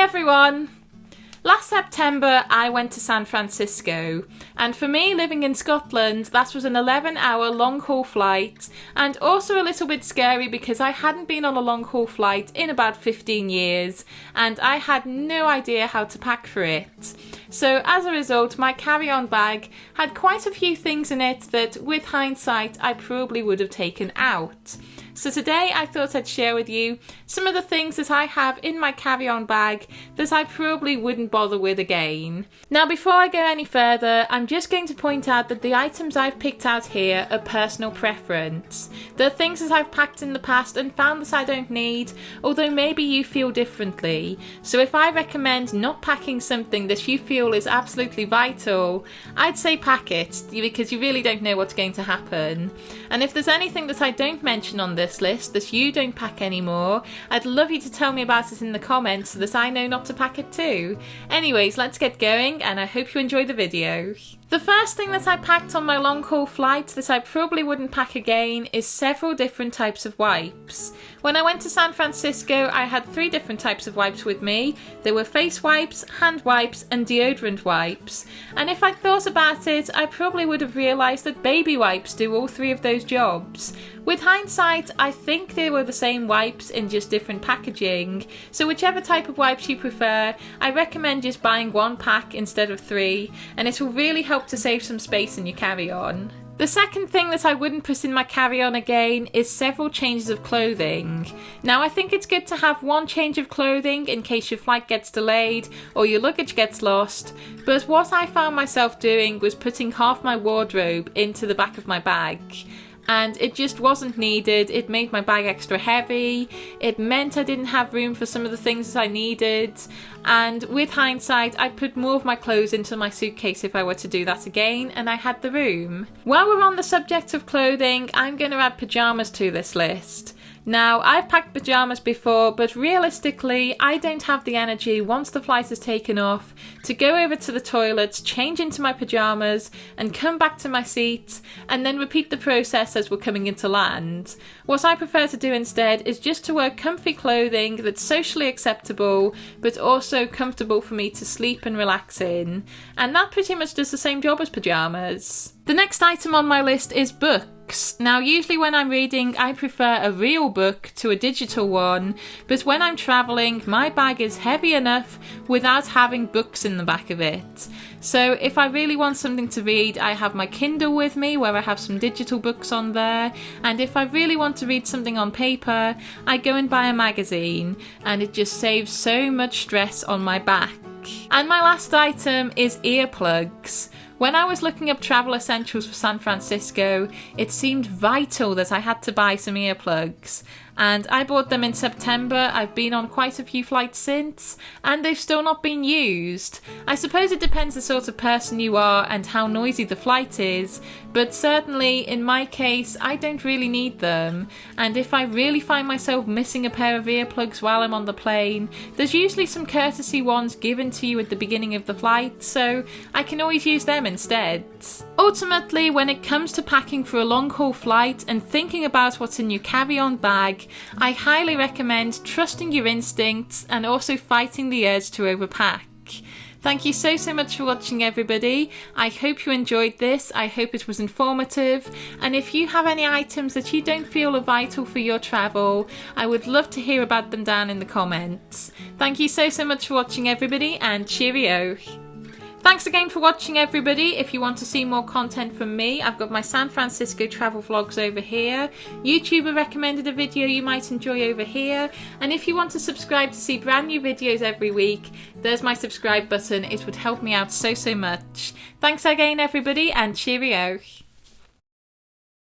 everyone! Last September I went to San Francisco, and for me, living in Scotland, that was an 11-hour long-haul flight, and also a little bit scary because I hadn't been on a long-haul flight in about 15 years and I had no idea how to pack for it. So as a result, my carry-on bag had quite a few things in it that, with hindsight, I probably would have taken out. So today I thought I'd share with you some of the things that I have in my carry-on bag that I probably wouldn't bother with again. Now, before I go any further, I'm just going to point out that the items I've picked out here are personal preference. They're things that I've packed in the past and found that I don't need, although maybe you feel differently. So if I recommend not packing something that you feel is absolutely vital, I'd say pack it, because you really don't know what's going to happen. And if there's anything that I don't mention on this list that you don't pack anymore, I'd love you to tell me about it in the comments so that I know not to pack it too. Anyways, let's get going, and I hope you enjoy the video. The first thing that I packed on my long haul flight that I probably wouldn't pack again is several different types of wipes. When I went to San Francisco, I had 3 different types of wipes with me. There were face wipes, hand wipes and deodorant wipes. And if I'd thought about it, I probably would have realised that baby wipes do all 3 of those jobs. With hindsight, I think they were the same wipes in just different packaging. So whichever type of wipes you prefer, I recommend just buying 1 pack instead of 3, and it will really help to save some space in your carry-on. The second thing that I wouldn't put in my carry-on again is several changes of clothing. Now, I think it's good to have 1 change of clothing in case your flight gets delayed or your luggage gets lost, but what I found myself doing was putting half my wardrobe into the back of my bag. And it just wasn't needed. It made my bag extra heavy, it meant I didn't have room for some of the things that I needed, and with hindsight I'd put more of my clothes into my suitcase if I were to do that again, and I had the room. While we're on the subject of clothing, I'm going to add pyjamas to this list. Now, I've packed pyjamas before, but realistically, I don't have the energy once the flight has taken off to go over to the toilets, change into my pyjamas, and come back to my seat, and then repeat the process as we're coming into land. What I prefer to do instead is just to wear comfy clothing that's socially acceptable, but also comfortable for me to sleep and relax in. And that pretty much does the same job as pyjamas. The next item on my list is books. Now, usually when I'm reading, I prefer a real book to a digital one, but when I'm travelling, my bag is heavy enough without having books in the back of it. So if I really want something to read, I have my Kindle with me where I have some digital books on there, and if I really want to read something on paper, I go and buy a magazine, and it just saves so much stress on my back. And my last item is earplugs. When I was looking up travel essentials for San Francisco, it seemed vital that I had to buy some earplugs. And I bought them in September. I've been on quite a few flights since, and they've still not been used. I suppose it depends the sort of person you are and how noisy the flight is, but certainly in my case, I don't really need them. And if I really find myself missing a pair of earplugs while I'm on the plane, there's usually some courtesy ones given to you at the beginning of the flight, so I can always use them instead. Ultimately, when it comes to packing for a long-haul flight and thinking about what's in your carry-on bag, I highly recommend trusting your instincts and also fighting the urge to overpack. Thank you so much for watching, everybody. I hope you enjoyed this. I hope it was informative. And if you have any items that you don't feel are vital for your travel, I would love to hear about them down in the comments. Thank you so much for watching, everybody, and cheerio. Thanks again for watching, everybody. If you want to see more content from me, I've got my San Francisco travel vlogs over here. YouTuber recommended a video you might enjoy over here. And if you want to subscribe to see brand new videos every week, there's my subscribe button. It would help me out so much. Thanks again, everybody, and cheerio.